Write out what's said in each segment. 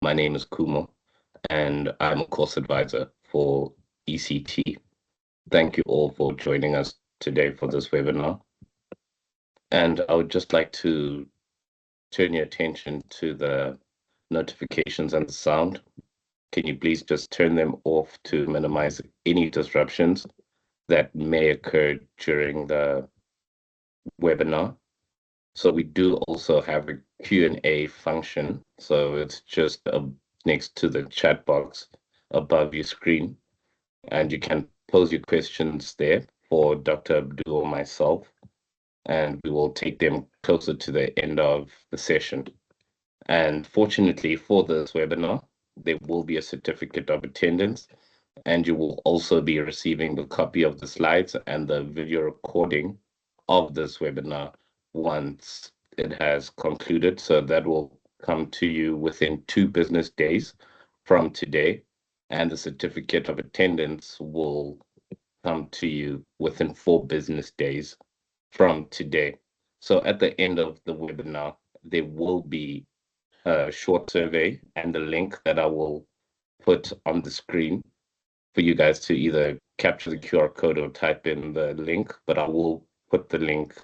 My name is Kumo, and I'm a course advisor for ECT. Thank you all for joining us today for this webinar. And I would just like to turn your attention to the notifications and the sound. Can you please just turn them off to minimize any disruptions that may occur during the webinar? So we do also have a Q&A function. So it's just next to the chat box above your screen. And you can pose your questions there for Dr. Abdul or myself, and we will take them closer to the end of the session. And fortunately for this webinar, there will be a certificate of attendance, and you will also be receiving the copy of the slides and the video recording of this webinar once it has concluded. So that will come to you within 2 business days from today, and the certificate of attendance will come to you within 4 business days from today. So at the end of the webinar, there will be a short survey and a link that I will put on the screen for you guys to either capture the QR code or type in the link, but I will put the link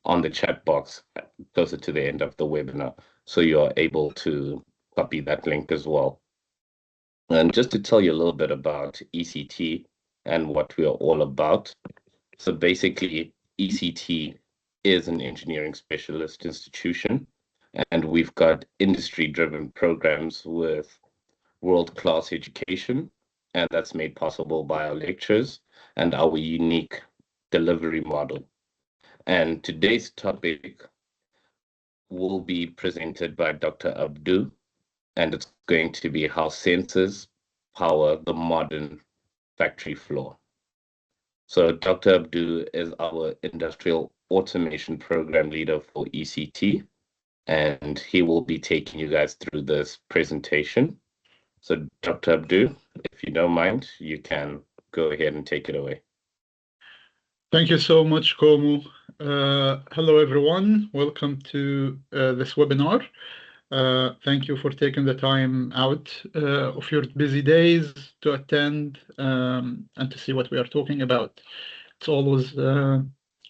on the chat box closer to the end of the webinar, so you're able to copy that link as well. And just to tell you a little bit about ECT and what we are all about. So basically, ECT is an engineering specialist institution, and we've got industry-driven programs with world-class education, and that's made possible by our lectures and our unique delivery model. And today's topic will be presented by Dr. Abdu, and it's going to be how sensors power the modern factory floor. So Dr. Abdu is our industrial automation program leader for ECT, and he will be taking you guys through this presentation. So Dr. Abdu, if you don't mind, you can go ahead and take it away. Thank you so much, Komu. Hello, everyone. Welcome to this webinar. Thank you for taking the time out of your busy days to attend and to see what we are talking about. It's always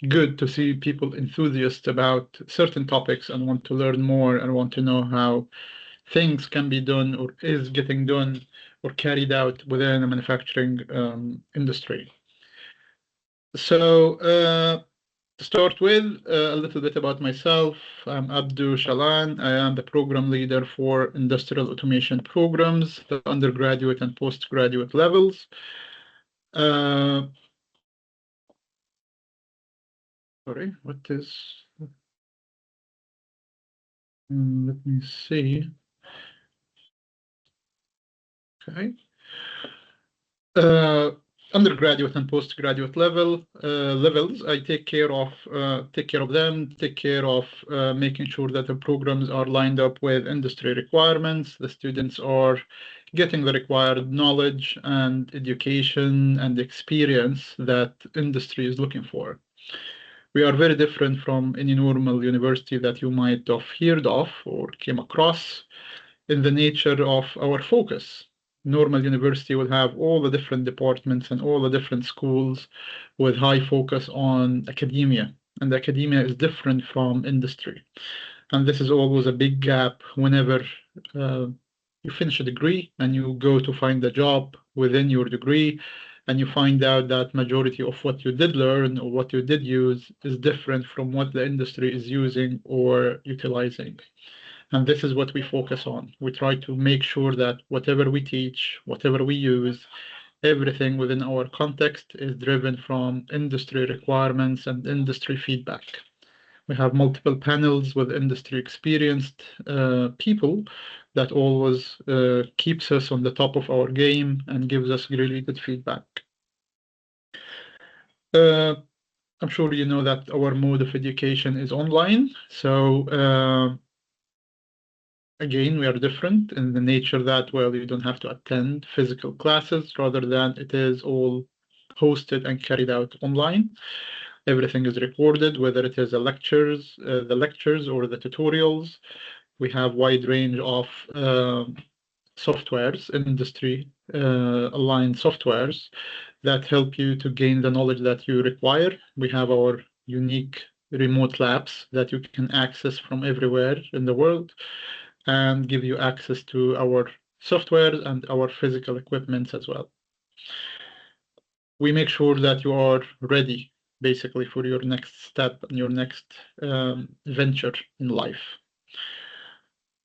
good to see people enthusiastic about certain topics and want to learn more and want to know how things can be done or is getting done or carried out within the manufacturing industry. So to start with, a little bit about myself. I'm Abdu Shalan. I am the program leader for industrial automation programs, the undergraduate and postgraduate levels. Sorry, what is... let me see. Okay. Undergraduate and postgraduate levels, I take care of them, take care of making sure that the programs are lined up with industry requirements. The students are getting the required knowledge and education and experience that industry is looking for. We are very different from any normal university that you might have heard of or came across in the nature of our focus. Normal university will have all the different departments and all the different schools with high focus on academia, and academia is different from industry. And this is always a big gap whenever you finish a degree and you go to find a job within your degree, and you find out that majority of what you did learn or what you did use is different from what the industry is using or utilizing. And this is what we focus on. We try to make sure that whatever we teach, whatever we use, everything within our context is driven from industry requirements and industry feedback. We have multiple panels with industry experienced people that always keeps us on the top of our game and gives us really good feedback. I'm sure you know that our mode of education is online. So again, we are different in the nature that, well, you don't have to attend physical classes, rather than it is all hosted and carried out online. Everything is recorded, whether it is the lectures or the tutorials. We have wide range of softwares, industry aligned softwares that help you to gain the knowledge that you require. We have our unique remote labs that you can access from everywhere in the world and give you access to our software and our physical equipment as well. We make sure that you are ready basically for your next step and your next venture in life.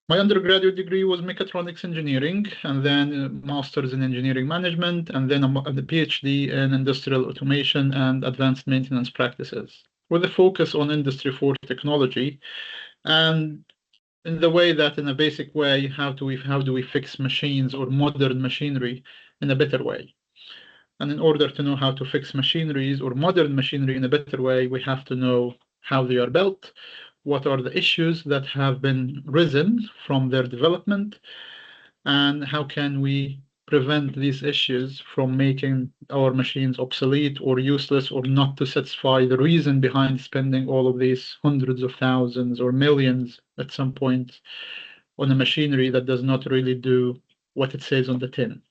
My undergraduate degree was mechatronics engineering, and then a master's in engineering management, and then a PhD in industrial automation and advanced maintenance practices, with a focus on Industry 4 technology, and in the way that, in a basic way, how do we fix machines or modern machinery in a better way? And in order to know how to fix machineries or modern machinery in a better way, we have to know how they are built, what are the issues that have been risen from their development, and how can we prevent these issues from making our machines obsolete or useless or not to satisfy the reason behind spending all of these hundreds of thousands or millions at some point on a machinery that does not really do what it says on the tin.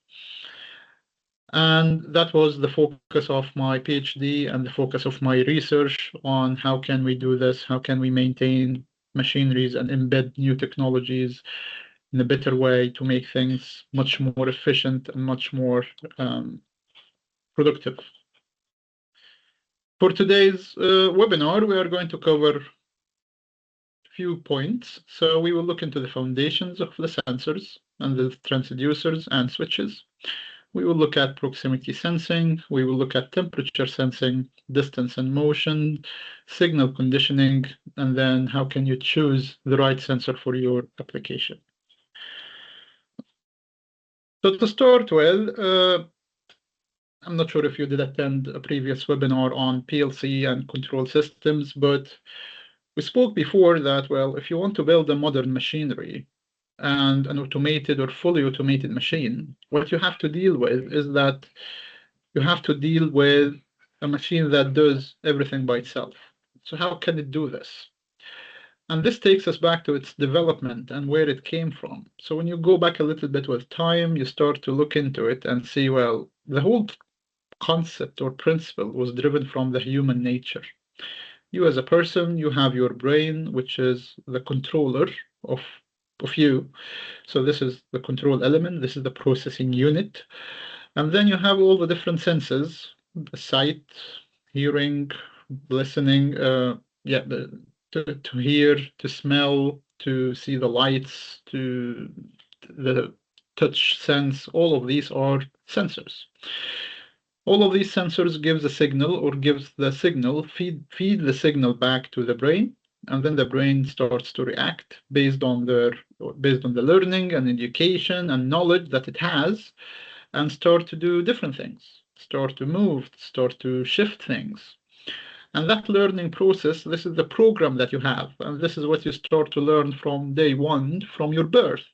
And that was the focus of my PhD and the focus of my research on how can we do this, how can we maintain machineries and embed new technologies in a better way to make things much more efficient and much more productive. For today's webinar, we are going to cover a few points. So we will look into the foundations of the sensors and the transducers and switches. We will look at proximity sensing, we will look at temperature sensing, distance and motion, signal conditioning, and then how can you choose the right sensor for your application. So to start with, I'm not sure if you did attend a previous webinar on PLC and control systems, but we spoke before that, well, if you want to build a modern machinery, and an automated or fully automated machine, what you have to deal with is that you have to deal with a machine that does everything by itself. So how can it do this? And this takes us back to its development and where it came from. So when you go back a little bit with time, you start to look into it and see, well, the whole concept or principle was driven from the human nature. You as a person, you have your brain, which is the controller of you. So this is the control element, this is the processing unit. And then you have all the different senses, the sight, hearing, listening, to hear, to smell, to see the lights, to the touch sense. All of these are sensors. All of these sensors gives a signal or gives the signal, feed the signal back to the brain, and then the brain starts to react based on the learning and education and knowledge that it has, and start to do different things, start to move, start to shift things. And that learning process, this is the program that you have, and this is what you start to learn from day one, from your birth.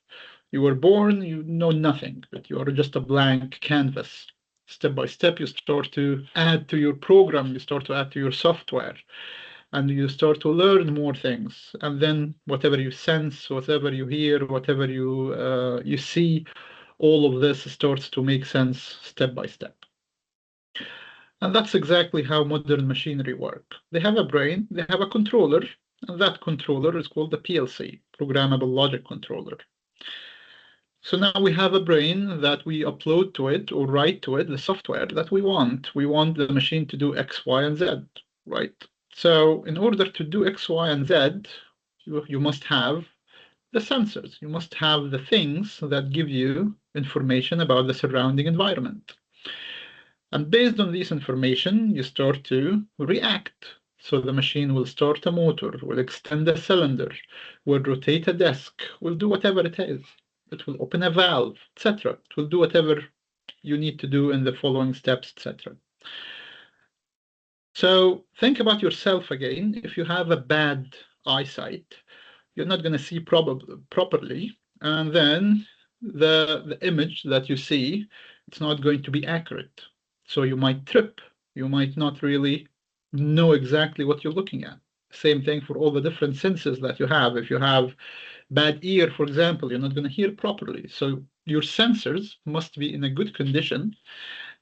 You were born, you know nothing, but you are just a blank canvas. Step by step, you start to add to your program, you start to add to your software, and you start to learn more things. And then whatever you sense, whatever you hear, whatever you see, all of this starts to make sense step by step. And that's exactly how modern machinery work. They have a brain, they have a controller, and that controller is called the PLC, Programmable Logic Controller. So now we have a brain that we upload to it or write to it the software that we want. We want the machine to do X, Y, and Z, right? So in order to do X, Y, and Z, you must have the sensors. You must have the things that give you information about the surrounding environment. And based on this information, you start to react. So the machine will start a motor, will extend a cylinder, will rotate a desk, will do whatever it is. It will open a valve, etc. It will do whatever you need to do in the following steps, etc. So think about yourself again. If you have a bad eyesight, you're not going to see properly, and then the image that you see, it's not going to be accurate. So you might trip, you might not really know exactly what you're looking at. Same thing for all the different senses that you have. If you have bad ear, for example, you're not going to hear properly. So your sensors must be in a good condition,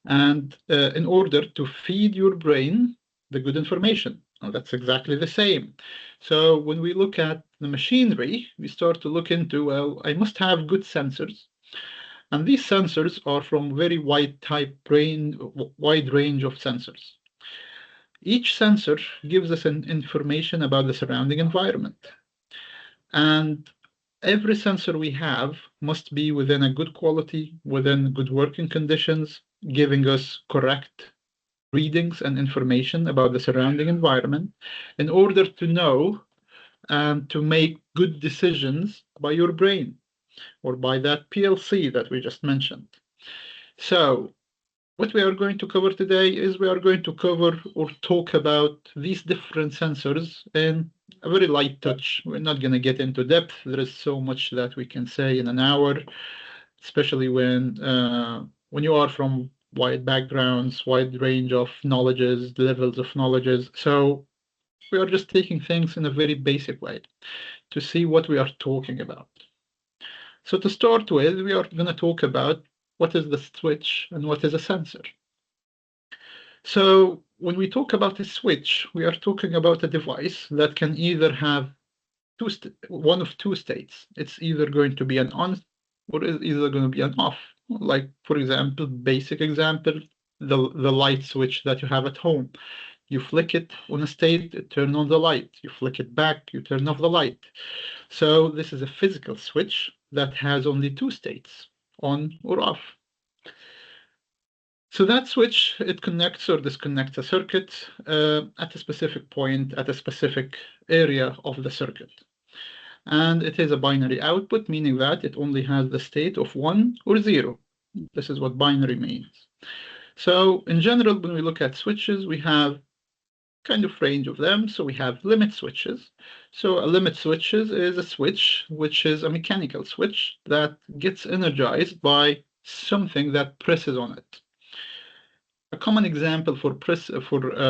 and in order to feed your brain the good information. And that's exactly the same. So when we look at the machinery, we start to look into, well, I must have good sensors. And these sensors are from very wide range of sensors. Each sensor gives us an information about the surrounding environment. And every sensor we have must be within a good quality, within good working conditions, giving us correct readings and information about the surrounding environment in order to know and to make good decisions by your brain or by that PLC that we just mentioned. So what we are going to cover today is we are going to cover or talk about these different sensors in a very light touch. We're not going to get into depth. There is so much that we can say in an hour, especially when you are from wide backgrounds, wide range of knowledges, levels of knowledges. So we are just taking things in a very basic way to see what we are talking about. So to start with, we are going to talk about what is the switch and what is a sensor. So when we talk about a switch, we are talking about a device that can either have one of two states. It's either going to be an on or it's either going to be an off. Like, for example, basic example, the light switch that you have at home. You flick it on a state, it turns on the light. You flick it back, you turn off the light. So this is a physical switch that has only two states, on or off. So that switch, it connects or disconnects a circuit at a specific point, at a specific area of the circuit. And it is a binary output, meaning that it only has the state of 1 or 0. This is what binary means. So in general, when we look at switches, we have kind of range of them. So we have limit switches. So a limit switch is a switch which is a mechanical switch that gets energized by something that presses on it. A common example for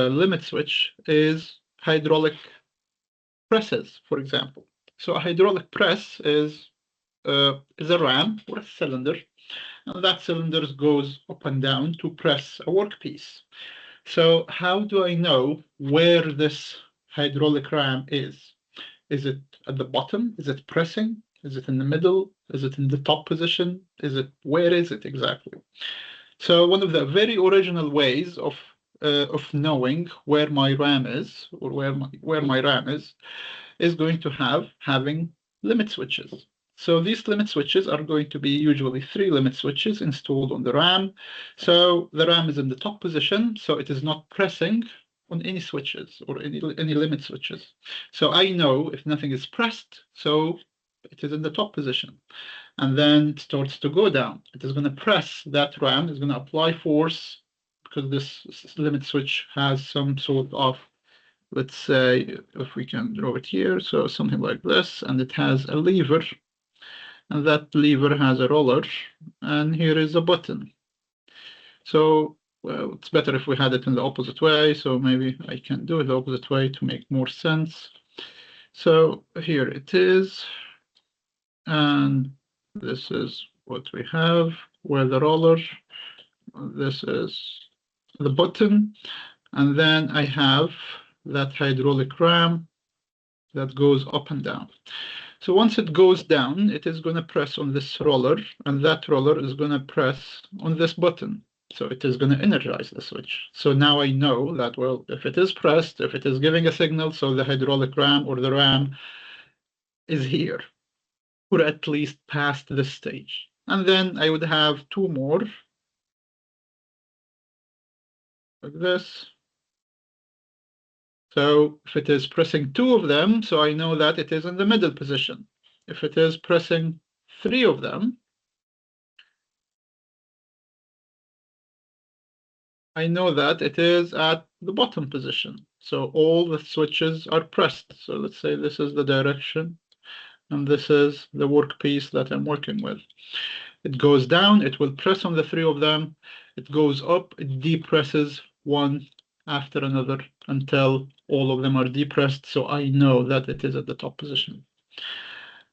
limit switch is hydraulic presses, for example. So a hydraulic press is a ram or a cylinder, and that cylinder goes up and down to press a workpiece. So how do I know where this hydraulic ram is? Is it at the bottom? Is it pressing? Is it in the middle? Is it in the top position? Where is it exactly? So one of the very original ways of knowing where my RAM is or where my RAM is going to having limit switches. So these limit switches are going to be usually 3 limit switches installed on the RAM. So the RAM is in the top position, so it is not pressing on any switches or any limit switches. So I know if nothing is pressed, so it is in the top position. And then it starts to go down. It is going to press that RAM, it's going to apply force because this limit switch has some sort of, let's say, if we can draw it here, so something like this, and it has a lever, and that lever has a roller, and here is a button. So, well, it's better if we had it in the opposite way, so maybe I can do it the opposite way to make more sense. So here it is, and this is what we have, where the roller, this is the button, and then I have that hydraulic ram that goes up and down. So once it goes down, it is going to press on this roller, and that roller is going to press on this button. So it is going to energize the switch. So now I know that, well, if it is pressed, if it is giving a signal, so the hydraulic ram or the ram is here, or at least past this stage. And then I would have 2 more, like this. So if it is pressing 2 of them, so I know that it is in the middle position. If it is pressing 3 of them, I know that it is at the bottom position. So all the switches are pressed. So let's say this is the direction, and this is the workpiece that I'm working with. It goes down, it will press on the 3 of them. It goes up, it depresses one after another until all of them are depressed. So I know that it is at the top position.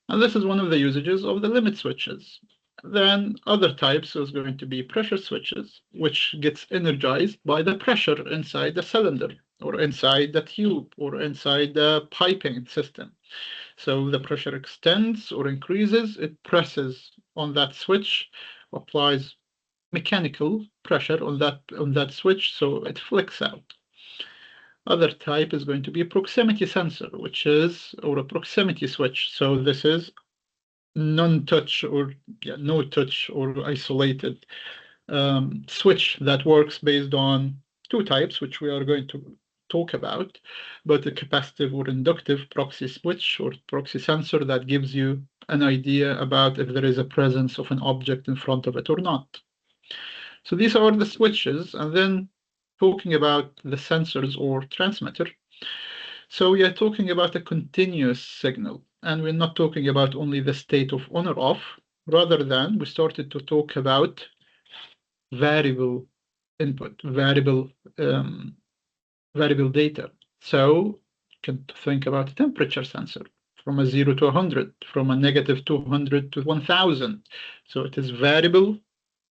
And this is one of the usages of the limit switches. Then other types is going to be pressure switches, which gets energized by the pressure inside the cylinder or inside the tube or inside the piping system. So the pressure extends or increases, it presses on that switch, applies mechanical pressure on that switch, so it flicks out. Other type is going to be a proximity sensor, which is, or a proximity switch. So this is non-touch or no touch or isolated switch that works based on two types, which we are going to talk about, but a capacitive or inductive proxy switch or proxy sensor that gives you an idea about if there is a presence of an object in front of it or not. So these are the switches, and then talking about the sensors or transmitter. So we are talking about a continuous signal, and we're not talking about only the state of on or off, rather than we started to talk about variable input, variable data. So you can think about a temperature sensor from a 0 to 100, from a negative 200 to 1000. So it is variable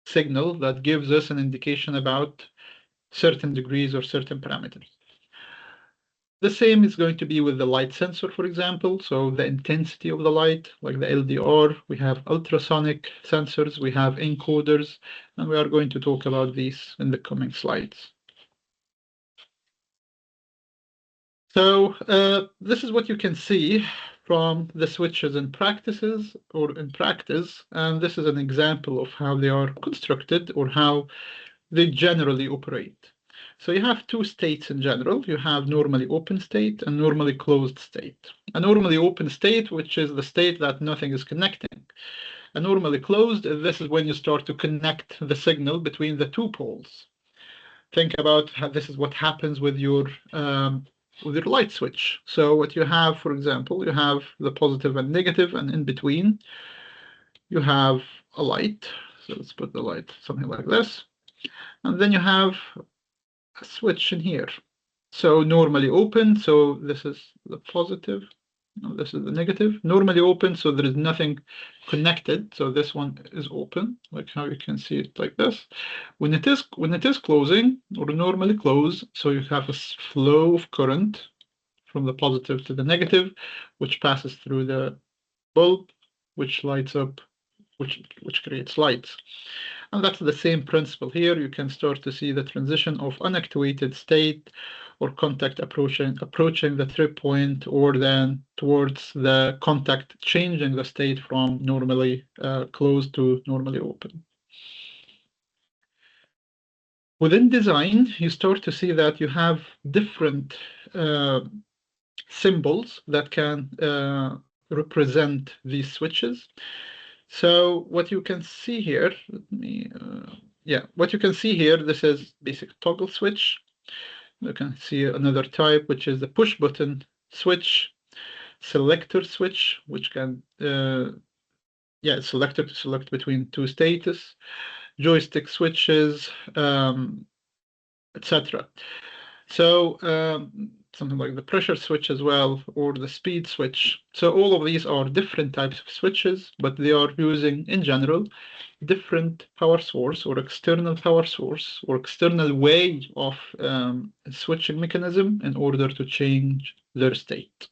signal that gives us an indication about certain degrees or certain parameters. The same is going to be with the light sensor, for example. So the intensity of the light, like the LDR, we have ultrasonic sensors, we have encoders, and we are going to talk about these in the coming slides. So this is what you can see from the switches in practices or in practice, and this is an example of how they are constructed or how they generally operate. So you have two states in general. You have normally open state and normally closed state. A normally open state, which is the state that nothing is connecting. A normally closed, this is when you start to connect the signal between the two poles. Think about how this is what happens with your light switch. So what you have, for example, you have the positive and negative, and in between you have a light. So let's put the light something like this. And then you have a switch in here. So normally open, so this is the positive, no, this is the negative. Normally open, so there is nothing connected. So this one is open, like how you can see it like this. When it is closing or normally closed, so you have a flow of current from the positive to the negative, which passes through the bulb, which lights up, which creates lights. And that's the same principle here. You can start to see the transition of unactivated state or contact approaching the trip point, or then towards the contact changing the state from normally closed to normally open. Within design, you start to see that you have different symbols that can represent these switches. So what you can see here, what you can see here, this is basic toggle switch. You can see another type, which is the push button switch, selector switch, which can, selector to select between two status, joystick switches, etc. So something like the pressure switch as well, or the speed switch. So all of these are different types of switches, but they are using, in general, different power source or external power source or external way of switching mechanism in order to change their state.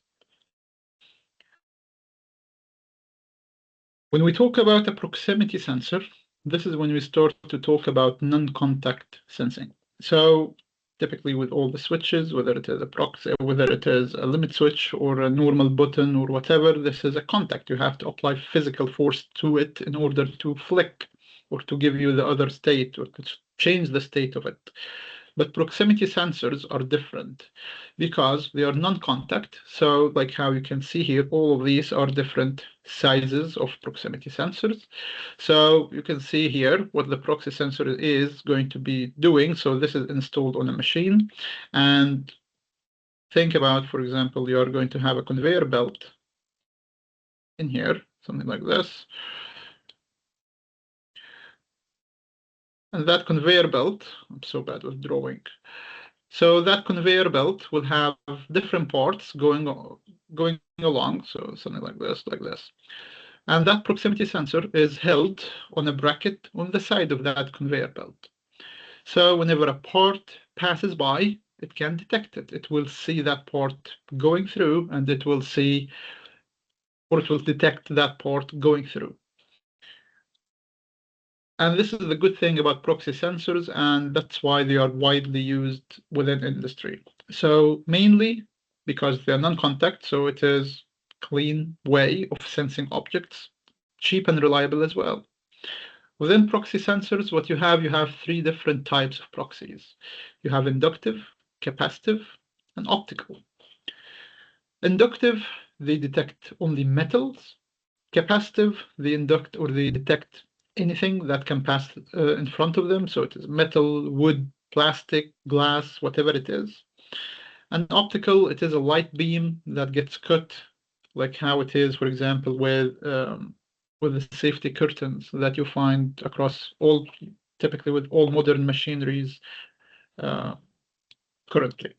When we talk about a proximity sensor, this is when we start to talk about non-contact sensing. So typically with all the switches, whether it is a proxy, whether it is a limit switch or a normal button or whatever, this is a contact. You have to apply physical force to it in order to flick or to give you the other state or to change the state of it. But proximity sensors are different because they are non-contact. So like how you can see here, all of these are different sizes of proximity sensors. So you can see here what the proxy sensor is going to be doing. So this is installed on a machine. And think about, for example, you are going to have a conveyor belt in here, something like this. And that conveyor belt, I'm so bad with drawing. So that conveyor belt will have different parts going along, so something like this, And that proximity sensor is held on a bracket on the side of that conveyor belt. So whenever a part passes by, it can detect it. It will see that part going through, and it will see, or it will detect that part going through. And this is the good thing about proxy sensors, and that's why they are widely used within industry. So mainly because they're non-contact, so it is a clean way of sensing objects, cheap and reliable as well. Within proxy sensors, what you have three different types of proxies. You have inductive, capacitive, and optical. Inductive, they detect only metals. Capacitive, they detect anything that can pass in front of them. So it is metal, wood, plastic, glass, whatever it is. And optical, it is a light beam that gets cut, like how it is, for example, with the safety curtains that you find across typically with all modern machineries uh, currently.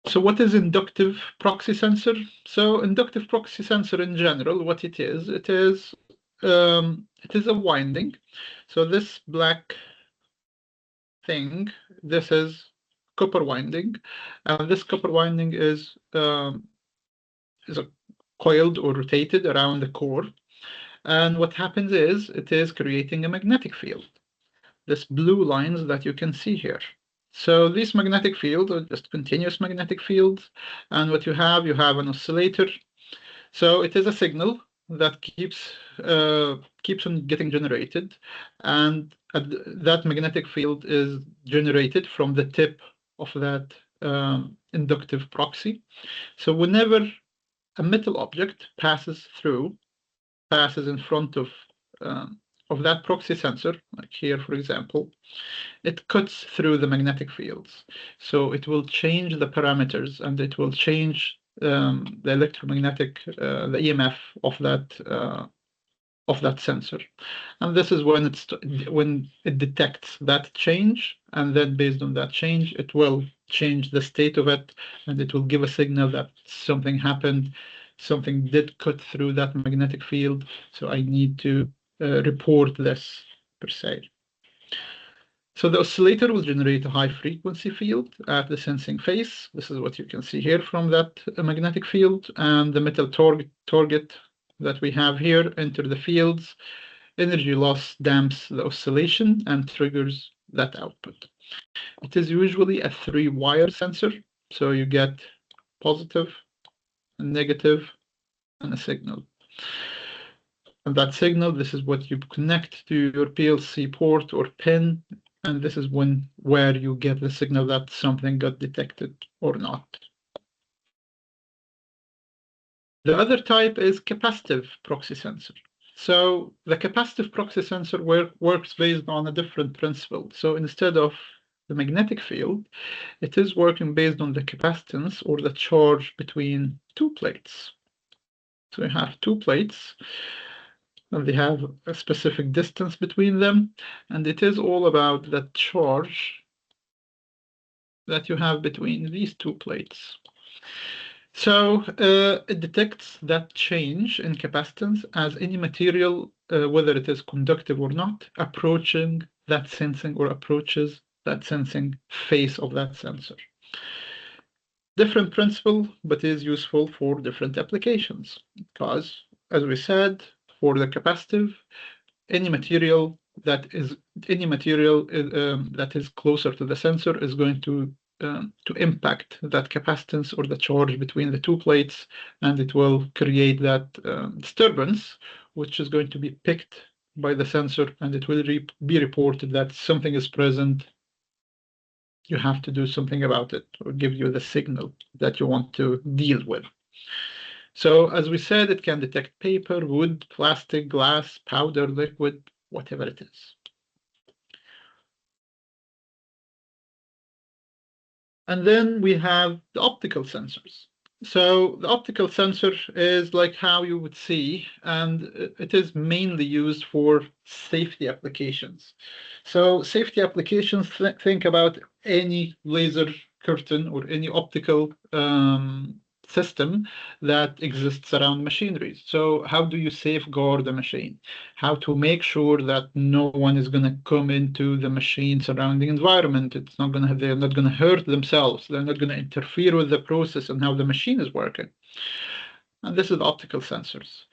So what is inductive proxy sensor? So inductive proxy sensor in general, what it is a winding. So this black thing, this is copper winding, and this copper winding is coiled or rotated around the core. And what happens is it is creating a magnetic field. This blue lines that you can see here. So these magnetic fields are just continuous magnetic fields. And what you have an oscillator. So it is a signal that keeps on getting generated. And that magnetic field is generated from the tip of that inductive proxy. So whenever a metal object passes in front of that proxy sensor, like here, for example, it cuts through the magnetic fields. So it will change the parameters, and it will change the electromagnetic, the EMF of that sensor. And this is when it detects that change, and then based on that change, it will change the state of it, and it will give a signal that something happened, something did cut through that magnetic field, so I need to report this per se. So the oscillator will generate a high frequency field at the sensing face. This is what you can see here from that magnetic field, and the metal target that we have here enter the fields. Energy loss damps the oscillation and triggers that output. It is usually a 3-wire sensor, so you get positive, a negative, and a signal. And that signal, this is what you connect to your PLC port or pin, and this is where you get the signal that something got detected or not. The other type is capacitive proxy sensor. So the capacitive proxy sensor works based on a different principle. So instead of the magnetic field, it is working based on the capacitance or the charge between two plates. So you have two plates, and they have a specific distance between them, and it is all about the charge that you have between these two plates. So it detects that change in capacitance as any material, whether it is conductive or not, approaching that sensing or approaches that sensing face of that sensor. Different principle, but is useful for different applications, because, as we said, for the capacitive, any material that is closer to the sensor is going to impact that capacitance or the charge between the two plates, and it will create that disturbance, which is going to be picked by the sensor, and it will be reported that something is present. You have to do something about it, or give you the signal that you want to deal with. So as we said, it can detect paper, wood, plastic, glass, powder, liquid, whatever it is. And then we have the optical sensors. So the optical sensor is like how you would see, and it is mainly used for safety applications. So safety applications, think about any laser curtain or any optical system that exists around machinery. So how do you safeguard the machine? How to make sure that no one is going to come into the machine surrounding environment. It's not going to, they're not going to hurt themselves. They're not going to interfere with the process and how the machine is working. And this is optical sensors.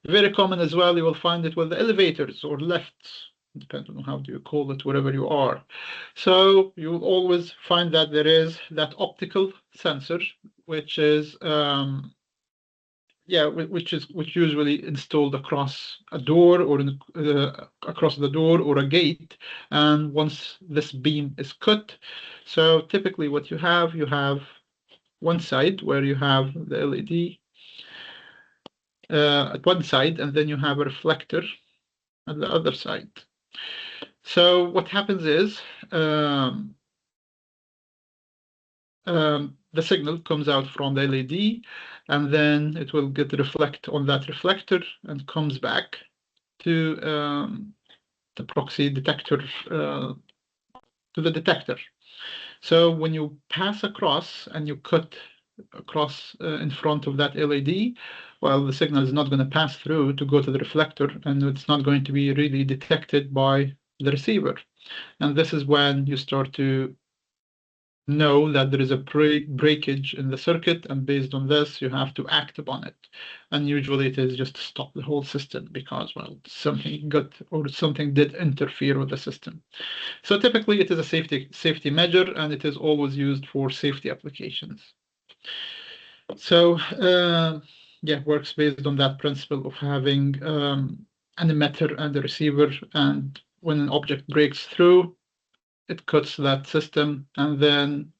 Very common as well, you will find it with the elevators or lifts, depending on how do you call it, wherever you are. So you will always find that there is that optical sensor, which is which usually installed across a door or across the door or a gate. And once this beam is cut, so typically what you have one side where you have the LED at one side, and then you have a reflector at the other side. So what happens is the signal comes out from the LED, and then it will get reflect on that reflector and comes back to the proxy detector, to the detector. So when you pass across and you cut across in front of that LED, well, the signal is not going to pass through to go to the reflector, and it's not going to be really detected by the receiver. And this is when you start to know that there is a breakage in the circuit, and based on this, you have to act upon it. And usually it is just to stop the whole system because, well, something got or something did interfere with the system. So typically it is a safety measure, and it is always used for safety applications. So yeah, works based on that principle of having an emitter and a receiver, and when an object breaks through, it cuts that system, and then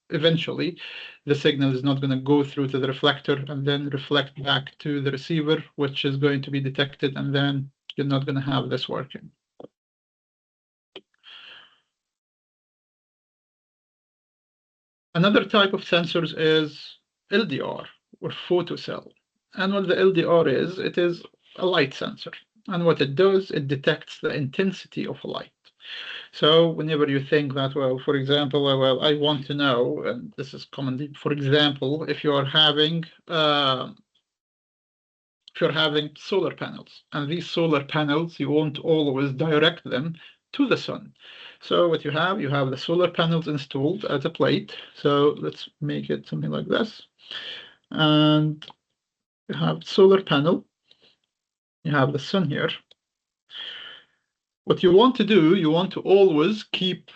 eventually the signal is not going to go through to the reflector and then reflect back to the receiver, which is going to be detected, and then you're not going to have this working. Another type of sensors is LDR or photocell. And what the LDR is, it is a light sensor. And what it does, it detects the intensity of light. So whenever you think that, well, for example, well, I want to know, and this is commonly, for example, if you're having solar panels, and these solar panels, you won't always direct them to the sun. So what you have the solar panels installed at a plate. So let's make it something like this. And you have solar panel, you have the sun here. What you want to do, you want to always keep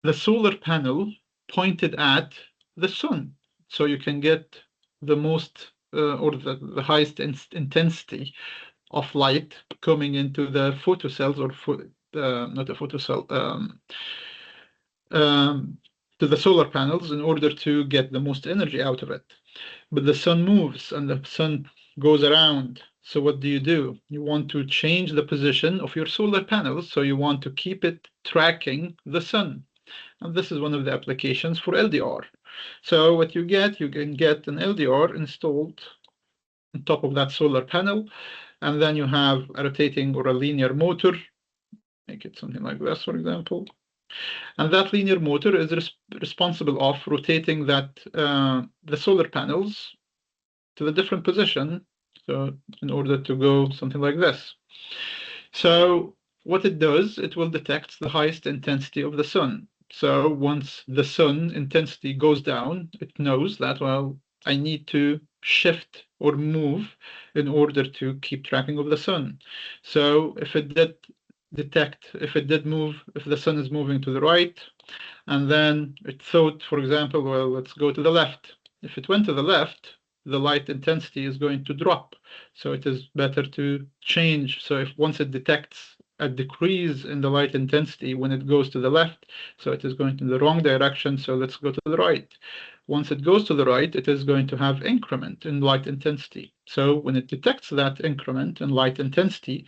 the solar panel pointed at the sun, so you can get the most or the highest intensity of light coming into the photocells, or not a photocell, to the solar panels, in order to get the most energy out of it. But the sun moves and the sun goes around. So what do? You want to change the position of your solar panels, so you want to keep it tracking the sun. And this is one of the applications for LDR. So what you can get an LDR installed on top of that solar panel, and then you have a rotating or a linear motor. Make it something like this, for example. And that linear motor is responsible of rotating that the solar panels to the different position, so in order to go something like this. So what it does, it will detect the highest intensity of the sun. So once the sun intensity goes down, it knows that, well, I need to shift or move in order to keep tracking of the sun. So if it did detect, if the sun is moving to the right, and then it thought, for example, well, let's go to the left. If it went to the left, the light intensity is going to drop. So it is better to change. So if once it detects a decrease in the light intensity when it goes to the left, so it is going in the wrong direction, so let's go to the right. Once it goes to the right, it is going to have increment in light intensity. So when it detects that increment in light intensity,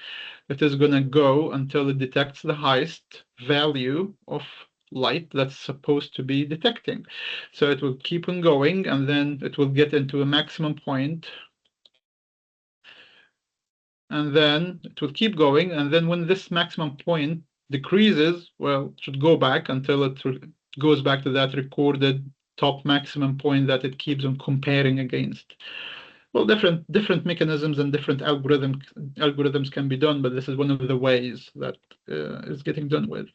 it is going to go until it detects the highest value of light that's supposed to be detecting. So it will keep on going, and then it will get into a maximum point, and then it will keep going, and then when this maximum point decreases, well, it should go back until it goes back to that recorded top maximum point that it keeps on comparing against. Well, different mechanisms and different algorithms can be done, but this is one of the ways that is getting done with.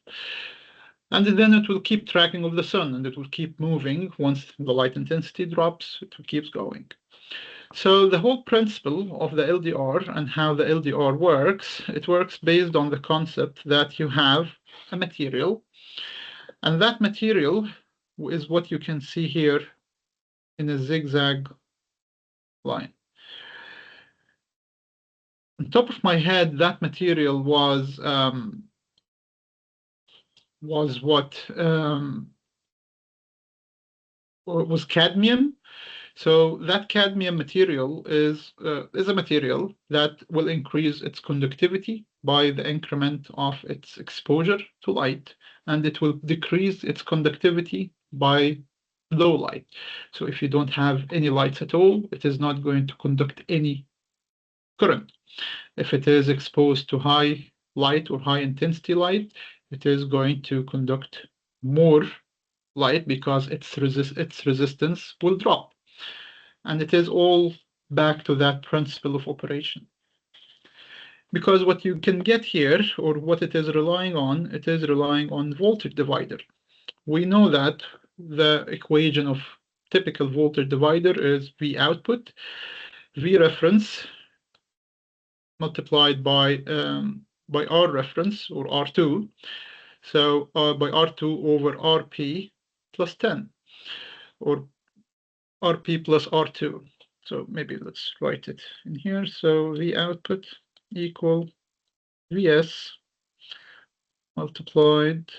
And then it will keep tracking of the sun, and it will keep moving. Once the light intensity drops, it keeps going. So the whole principle of the LDR and how the LDR works, it works based on the concept that you have a material, and that material is what you can see here in a zigzag line. On top of my head, that material was cadmium. So that cadmium material is a material that will increase its conductivity by the increment of its exposure to light, and it will decrease its conductivity by low light. So if you don't have any lights at all, it is not going to conduct any current. If it is exposed to high light or high intensity light, it is going to conduct more light because its resistance will drop. And it is all back to that principle of operation. Because what you can get here, or what it is relying on, it is relying on voltage divider. We know that the equation of typical voltage divider is V output, V reference multiplied by R reference, or R2. So by R2 over RP plus 10, or RP plus R2. So maybe let's write it in here. So V output equal Vs multiplied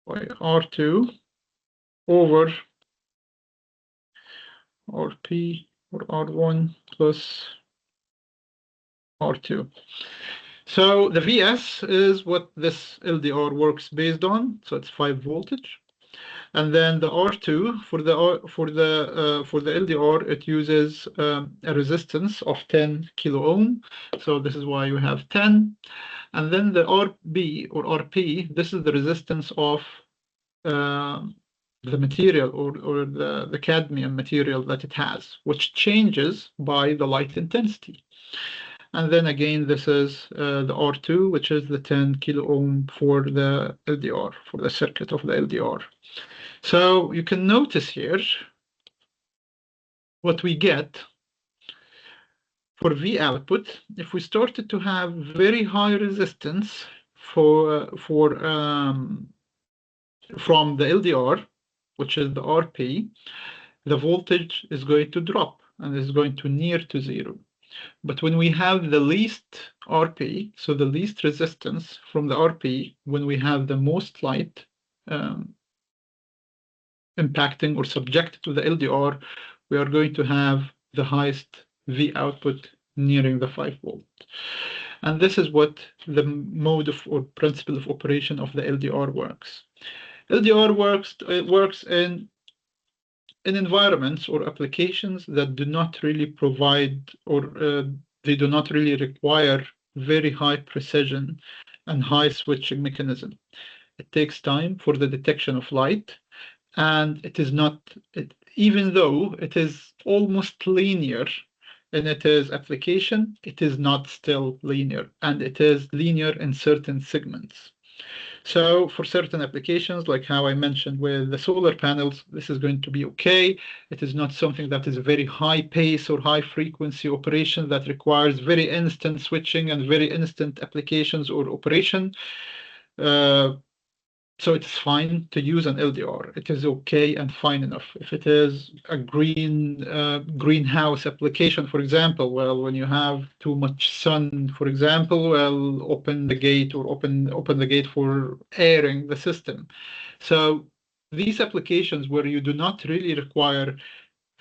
by R2 over RP or R1 plus R2. So the Vs is what this LDR works based on. So it's 5 voltage. And then the R2 for the LDR, it uses a resistance of 10 kilo ohm. So this is why you have 10. And then the RB or RP, this is the resistance of the material or the cadmium material that it has, which changes by the light intensity. And then again, this is the R2, which is the 10 kilo ohm for the LDR, for the circuit of the LDR. So you can notice here what we get for V output. If we started to have very high resistance from the LDR, which is the RP, the voltage is going to drop and is going to near to zero. But when we have the least RP, so the least resistance from the RP, when we have the most light impacting or subjected to the LDR, we are going to have the highest V output nearing the 5 volt. And this is what the mode of or principle of operation of the LDR works. LDR works in environments or applications that do not really provide or they do not really require very high precision and high switching mechanism. It takes time for the detection of light, and it is not, even though it is almost linear in its application, it is not still linear, and it is linear in certain segments. So for certain applications, like how I mentioned with the solar panels, this is going to be okay. It is not something that is a very high pace or high frequency operation that requires very instant switching and very instant applications or operation. So it's fine to use an LDR. It is okay and fine enough. If it is a greenhouse application, for example, well, when you have too much sun, for example, well, open the gate or open the gate for airing the system. So these applications where you do not really require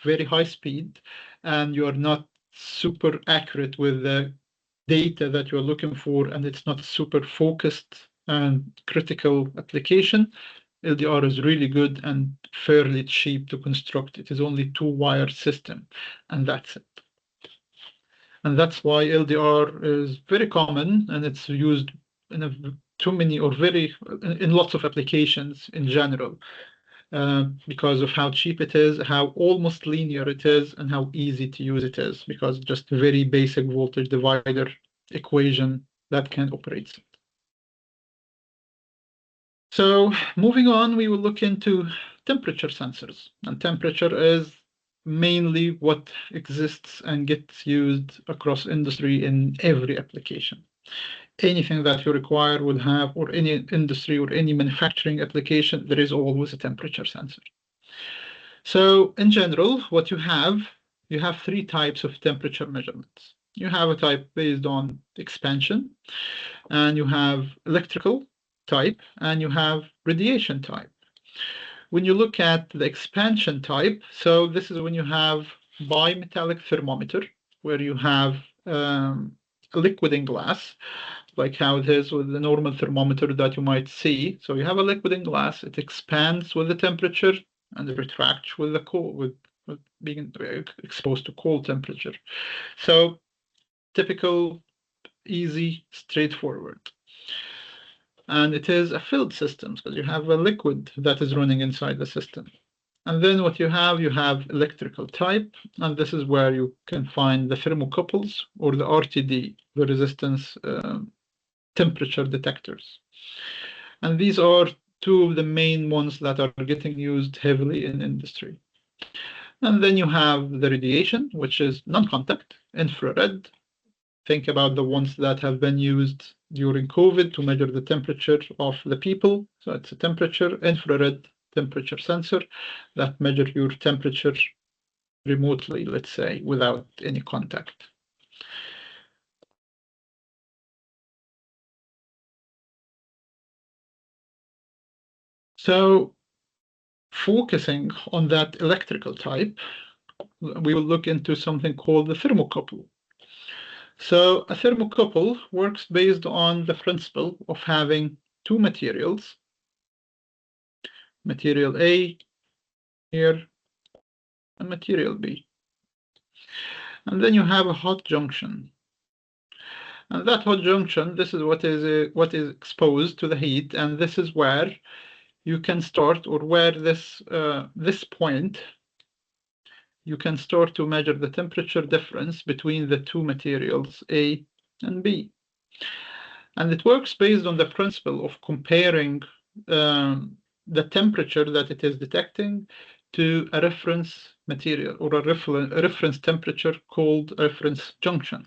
very high speed and you are not super accurate with the data that you're looking for, and it's not super focused and critical application, LDR is really good and fairly cheap to construct. It is only 2-wire system, and that's it. And that's why LDR is very common, and it's used in in lots of applications in general, because of how cheap it is, how almost linear it is, and how easy to use it is, because just a very basic voltage divider equation that can operate it. So moving on, we will look into temperature sensors, and temperature is mainly what exists and gets used across industry in every application. Anything that you require will have, or any industry or any manufacturing application, there is always a temperature sensor. So in general, what you have 3 types of temperature measurements. You have a type based on expansion, and you have electrical type, and you have radiation type. When you look at the expansion type, so this is when you have bimetallic thermometer, where you have a liquid in glass, like how it is with the normal thermometer that you might see. So you have a liquid in glass, it expands with the temperature and it retracts with the cold, with being exposed to cold temperature. So typical, easy, straightforward. And it is a filled system, because you have a liquid that is running inside the system. And then what you have electrical type, and this is where you can find the thermocouples or the RTD, the resistance temperature detectors. And these are 2 of the main ones that are getting used heavily in industry. And then you have the radiation, which is non-contact, infrared. Think about the ones that have been used during COVID to measure the temperature of the people. So it's a infrared temperature sensor that measure your temperature remotely, let's say, without any contact. So focusing on that electrical type, we will look into something called the thermocouple. So a thermocouple works based on the principle of having 2 materials, material A here and material B. And then you have a hot junction. And that hot junction, this is what is exposed to the heat, and this is where you can start, or where this point, you can start to measure the temperature difference between the 2 materials, A and B. And it works based on the principle of comparing the temperature that it is detecting to a reference material, or a reference temperature called reference junction.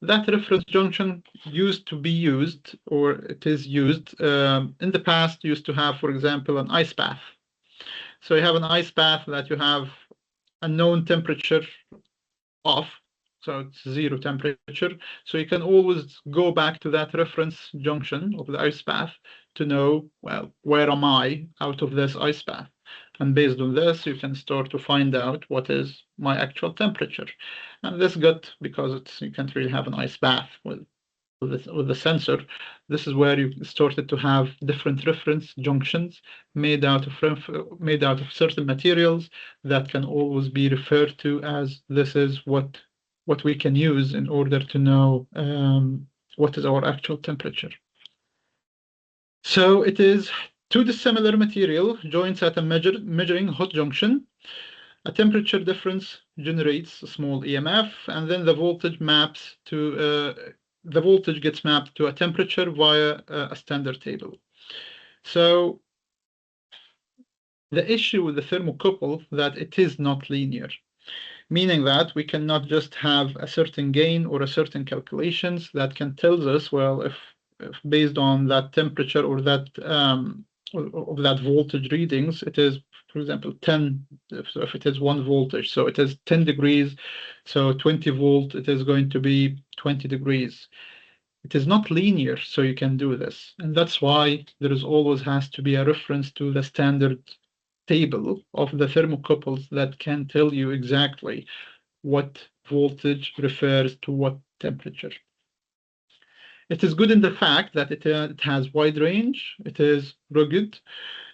That reference junction used to be used, or it is used, in the past used to have, for example, an ice bath. So you have an ice bath that you have a known temperature of, so it's 0 temperature. So you can always go back to that reference junction of the ice bath to know, well, where am I out of this ice bath? And based on this, you can start to find out what is my actual temperature. And this good, because you can't really have an ice bath with the sensor. This is where you started to have different reference junctions made out of certain materials that can always be referred to as, this is what we can use in order to know what is our actual temperature. So it is 2 dissimilar material joints at a measuring hot junction. A temperature difference generates a small EMF, and then the voltage gets mapped to a temperature via a standard table. So the issue with the thermocouple that it is not linear, meaning that we cannot just have a certain gain or a certain calculations that can tell us, well, if based on that temperature or that of that voltage readings, it is, for example, 10. So if it is 1 voltage, so it is 10 degrees. So 20 volt, it is going to be 20 degrees. It is not linear, so you can do this. And that's why there is always has to be a reference to the standard table of the thermocouples that can tell you exactly what voltage refers to what temperature. It is good in the fact that it has wide range, it is rugged,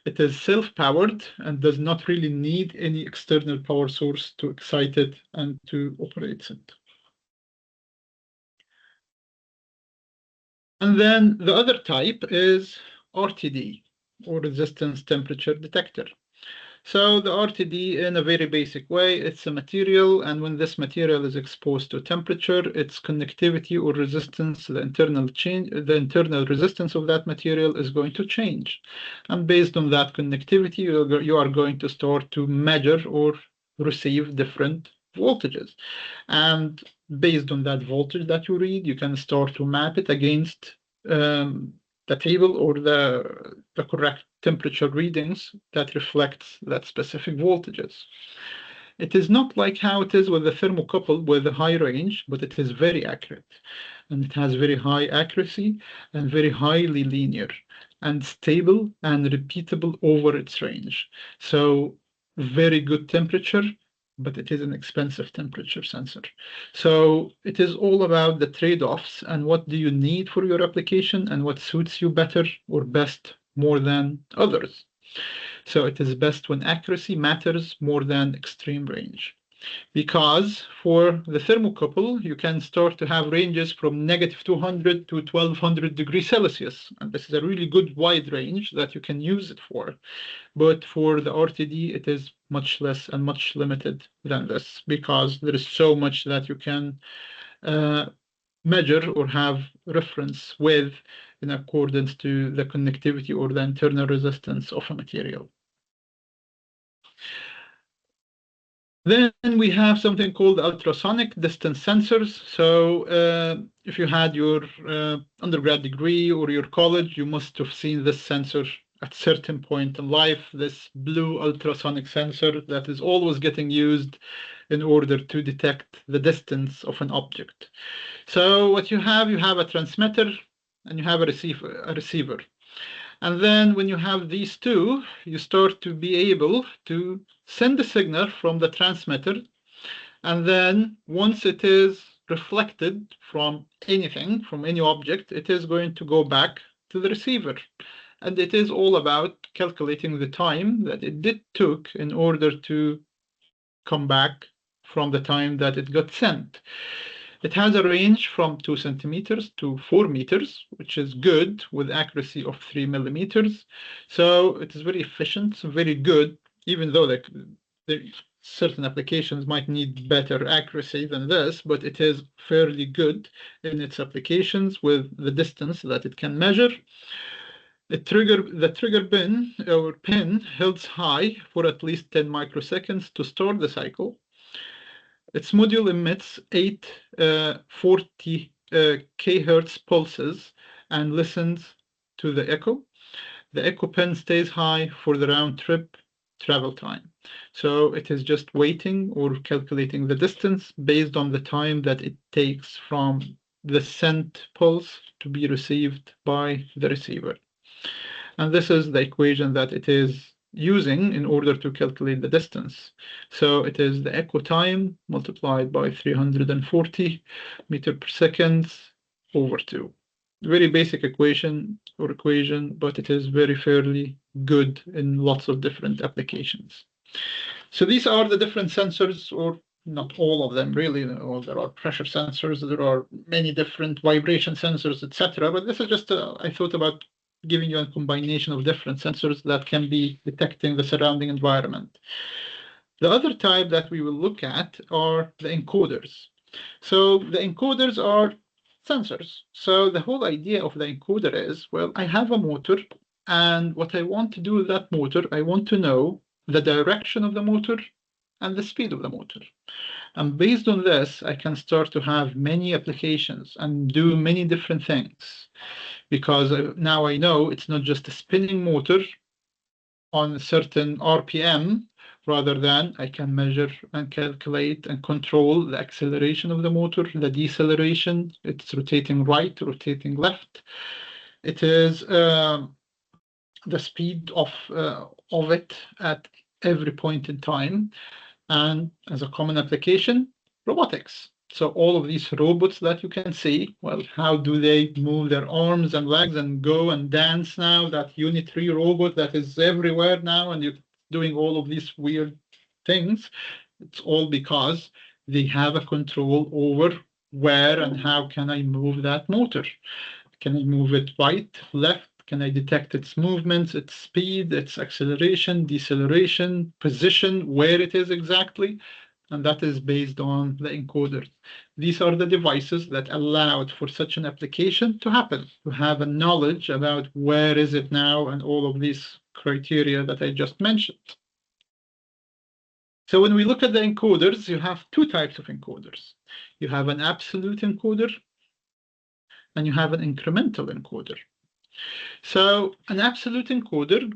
it is self-powered, and does not really need any external power source to excite it and to operate it. And then the other type is RTD, or resistance temperature detector. So the RTD, in a very basic way, it's a material, and when this material is exposed to temperature, its conductivity or resistance, the internal resistance of that material is going to change. And based on that conductivity, you are going to start to measure or receive different voltages. And based on that voltage that you read, you can start to map it against the table or the correct temperature readings that reflects that specific voltages. It is not like how it is with the thermocouple with a high range, but it is very accurate. And it has very high accuracy and very highly linear and stable and repeatable over its range. So very good temperature, but it is an expensive temperature sensor. So it is all about the trade-offs and what do you need for your application and what suits you better or best more than others. So it is best when accuracy matters more than extreme range. Because for the thermocouple, you can start to have ranges from -200 to 1200 degrees Celsius. And this is a really good wide range that you can use it for. But for the RTD, it is much less and much limited than this because there is so much that you can measure or have reference with in accordance to the conductivity or the internal resistance of a material. Then we have something called ultrasonic distance sensors. So if you had your undergrad degree or your college, you must have seen this sensor at a certain point in life, this blue ultrasonic sensor that is always getting used in order to detect the distance of an object. So what you have a transmitter and you have a receiver. And then when you have these two, you start to be able to send the signal from the transmitter. And then once it is reflected from anything, from any object, it is going to go back to the receiver. And it is all about calculating the time that it took in order to come back from the time that it got sent. It has a range from 2 centimeters to 4 meters, which is good with accuracy of 3 millimeters. So it is very efficient, very good, even though certain applications might need better accuracy than this, but it is fairly good in its applications with the distance that it can measure. The trigger pin holds high for at least 10 microseconds to start the cycle. Its module emits 840 kHz pulses and listens to the echo. The echo pin stays high for the round trip travel time. So it is just waiting or calculating the distance based on the time that it takes from the sent pulse to be received by the receiver. And this is the equation that it is using in order to calculate the distance. So it is the echo time multiplied by 340 meter per second over 2. Very basic equation, but it is very fairly good in lots of different applications. So these are the different sensors, or not all of them really. There are pressure sensors, there are many different vibration sensors, etc. But this is just, I thought about giving you a combination of different sensors that can be detecting the surrounding environment. The other type that we will look at are the encoders. So the encoders are sensors. So the whole idea of the encoder is, well, I have a motor, and what I want to do with that motor, I want to know the direction of the motor and the speed of the motor. And based on this, I can start to have many applications and do many different things. Because now I know it's not just a spinning motor on a certain RPM, rather than I can measure and calculate and control the acceleration of the motor, the deceleration, it's rotating right, rotating left. It is the speed of it at every point in time. And as a common application, robotics. So all of these robots that you can see, well, how do they move their arms and legs and go and dance now? That unitary robot that is everywhere now, and you're doing all of these weird things. It's all because they have a control over where and how can I move that motor. Can I move it right, left? Can I detect its movements, its speed, its acceleration, deceleration, position, where it is exactly? And that is based on the encoder. These are the devices that allowed for such an application to happen, to have a knowledge about where is it now and all of these criteria that I just mentioned. So when we look at the encoders, you have two types of encoders. You have an absolute encoder and you have an incremental encoder. So an absolute encoder,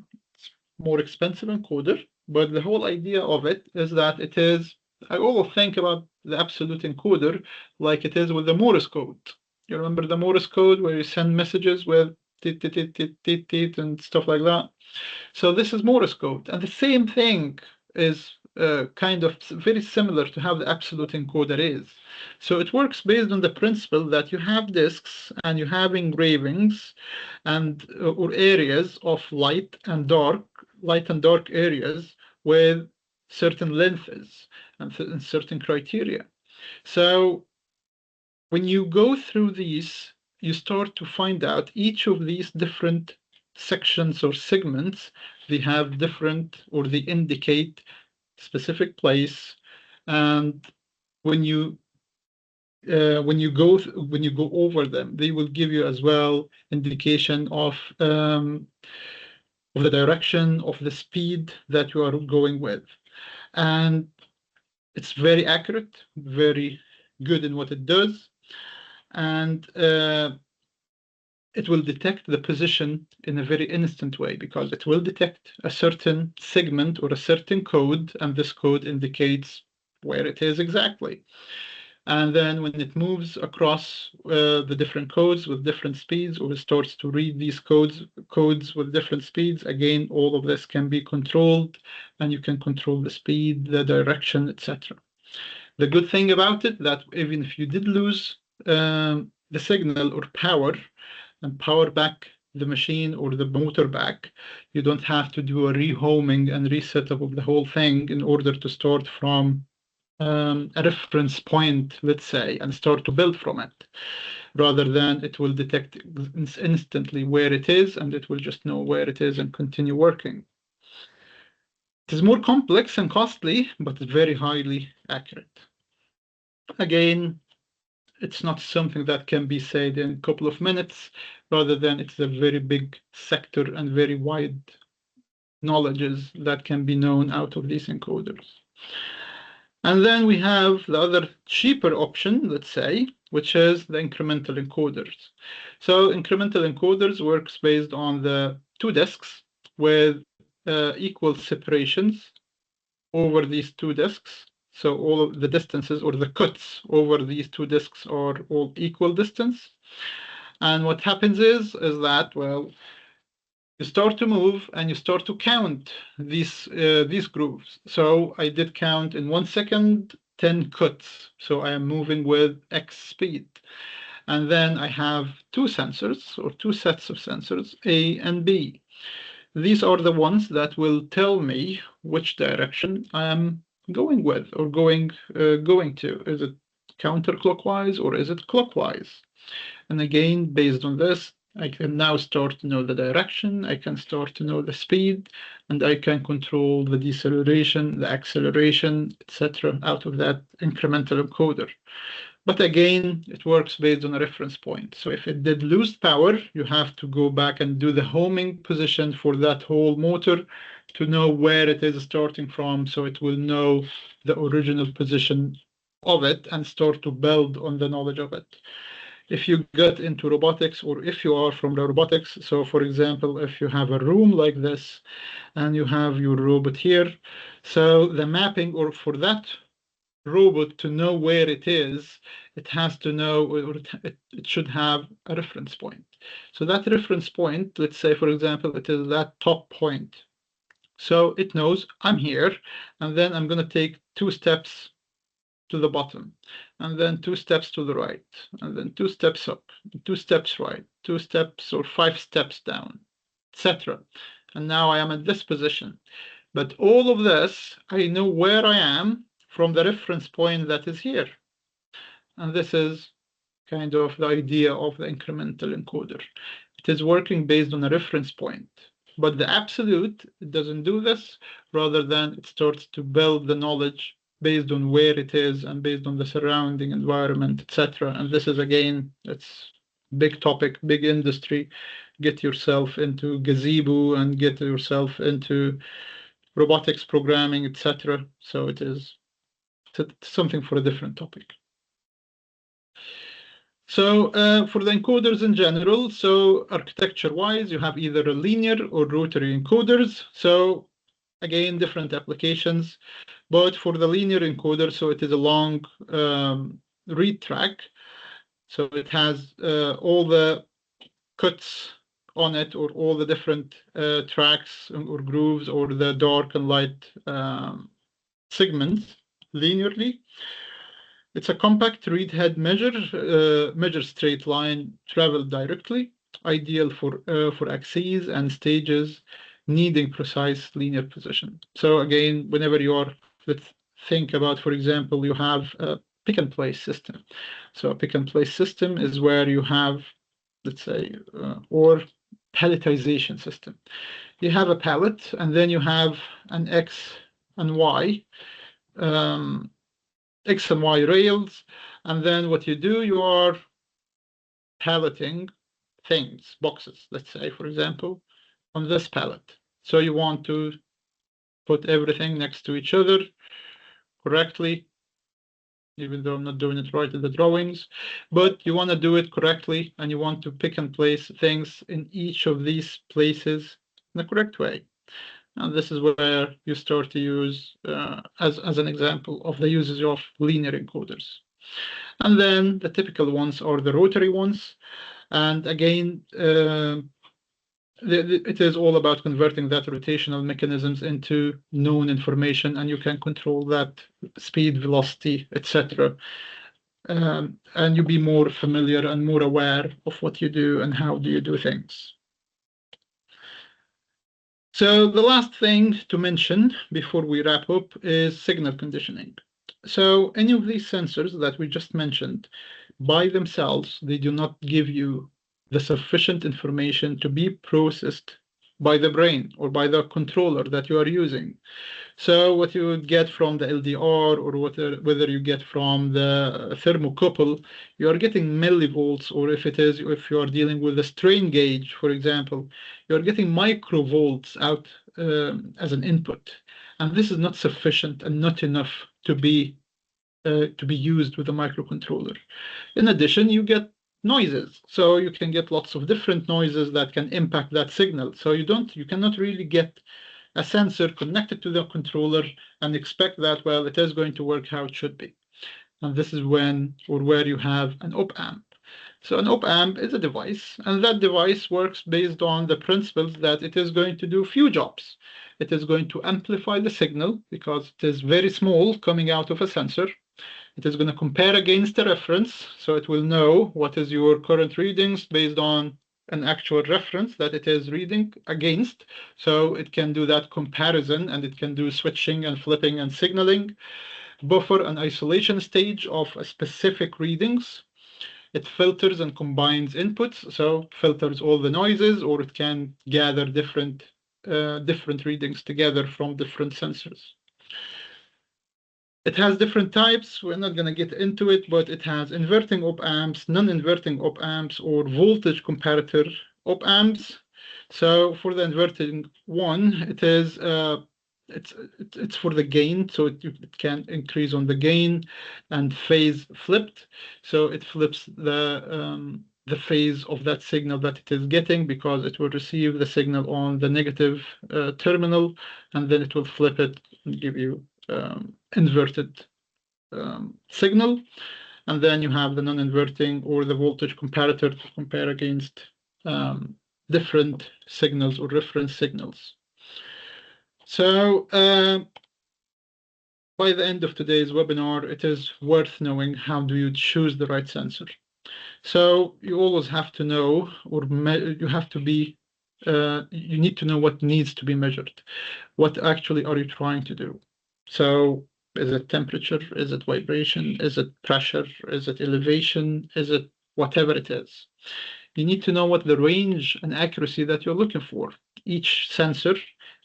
more expensive encoder, but the whole idea of it is that it is, I always think about the absolute encoder like it is with the Morse code. You remember the Morse code where you send messages with tit, tit, tit, tit, tit, tit, and stuff like that? So this is Morse code, and the same thing is kind of very similar to how the absolute encoder is. So it works based on the principle that you have disks and you have engravings and or areas of light and dark areas with certain lengths and certain criteria. So when you go through these, you start to find out each of these different sections or segments, they have different, or they indicate specific place. And when you go over them, they will give you as well indication of the direction, of the speed that you are going with. And it's very accurate, very good in what it does. And it will detect the position in a very instant way because it will detect a certain segment or a certain code, and this code indicates where it is exactly. And then when it moves across the different codes with different speeds, or it starts to read these codes with different speeds, again, all of this can be controlled, and you can control the speed, the direction, etc. The good thing about it that even if you did lose the signal or power and power back the machine or the motor back, you don't have to do a rehoming and resetup of the whole thing in order to start from a reference point, let's say, and start to build from it. Rather than it will detect instantly where it is, and it will just know where it is and continue working. It is more complex and costly, but it's very highly accurate. Again, it's not something that can be said in a couple of minutes, rather than it's a very big sector and very wide knowledges that can be known out of these encoders. And then we have the other cheaper option, let's say, which is the incremental encoders. So incremental encoders works based on the two disks with equal separations over these two disks. So all of the distances or the cuts over these two disks are all equal distance. And what happens is that, well, you start to move and you start to count these grooves. So I did count in 1 second, 10 cuts. So I am moving with X speed. And then I have two sensors or two sets of sensors, A and B. These are the ones that will tell me which direction I am going with or going to. Is it counterclockwise or is it clockwise? And again, based on this, I can now start to know the direction, I can start to know the speed, and I can control the deceleration, the acceleration, etc. out of that incremental encoder. But again, it works based on a reference point. So if it did lose power, you have to go back and do the homing position for that whole motor to know where it is starting from, so it will know the original position of it and start to build on the knowledge of it. If you get into robotics, or if you are from the robotics, so for example, if you have a room like this and you have your robot here, so the mapping, or for that robot to know where it is, it has to know, or it should have a reference point. So that reference point, let's say, for example, it is that top point. So it knows I'm here, and then I'm going to take 2 steps to the bottom, and then 2 steps to the right, and then 2 steps up, 2 steps right, 2 steps or 5 steps down, etc. And now I am at this position. But all of this, I know where I am from the reference point that is here. And this is kind of the idea of the incremental encoder. It is working based on a reference point. But the absolute, it doesn't do this, rather than it starts to build the knowledge based on where it is and based on the surrounding environment, etc. And this is, again, it's big topic, big industry. Get yourself into gazebo and get yourself into robotics programming, etc. So it's something for a different topic. So for the encoders in general, so architecture-wise, you have either a linear or rotary encoders. So again, different applications. But for the linear encoder, so it is a long read track. So it has all the cuts on it, or all the different tracks or grooves, or the dark and light segments linearly. It's a compact read head measure straight line, travel directly, ideal for axes and stages needing precise linear position. So again, whenever you are, let's think about, for example, you have a pick and place system. So a pick and place system is where you have, let's say, or palletization system. You have a pallet, and then you have an X and Y. X and Y rails, and then what you do, you are palleting things, boxes, let's say, for example, on this pallet. So you want to put everything next to each other correctly, even though I'm not doing it right in the drawings, but you want to do it correctly, and you want to pick and place things in each of these places in the correct way. And this is where you start to use, as an example of the usage of linear encoders. And then the typical ones are the rotary ones. And again, it is all about converting that rotational mechanisms into known information, and you can control that speed, velocity, etc. And you be more familiar and more aware of what you do and how do you do things. So the last thing to mention before we wrap up is signal conditioning. So any of these sensors that we just mentioned, by themselves, they do not give you the sufficient information to be processed by the brain or by the controller that you are using. So what you would get from the LDR, or whether you get from the thermocouple, you are getting millivolts, or if you are dealing with a strain gauge, for example, you are getting microvolts out as an input, and this is not sufficient and not enough to be used with a microcontroller. In addition, you get noises, so you can get lots of different noises that can impact that signal. So you cannot really get a sensor connected to the controller and expect that, well, it is going to work how it should be. And this is when, or where you have an op-amp. So an op-amp is a device, and that device works based on the principles that it is going to do few jobs. It is going to amplify the signal because it is very small coming out of a sensor. It is going to compare against a reference, so it will know what is your current readings based on an actual reference that it is reading against. So it can do that comparison, and it can do switching and flipping and signaling. Buffer and isolation stage of a specific readings. It filters and combines inputs, so filters all the noises, or it can gather different readings together from different sensors. It has different types. We're not going to get into it, but it has inverting op-amps, non-inverting op-amps, or voltage comparator op-amps. So for the inverting one, it is it's for the gain, so it can increase on the gain, and phase flipped. So it flips the phase of that signal that it is getting, because it will receive the signal on the negative terminal, and then it will flip it and give you inverted signal. And then you have the non-inverting, or the voltage comparator, to compare against different signals or reference signals. So by the end of today's webinar, it is worth knowing how do you choose the right sensor. So you always have to know, or you have to be, you need to know what needs to be measured. What actually are you trying to do? So is it temperature? Is it vibration? Is it pressure? Is it elevation? Is it whatever it is? You need to know what the range and accuracy that you're looking for. Each sensor,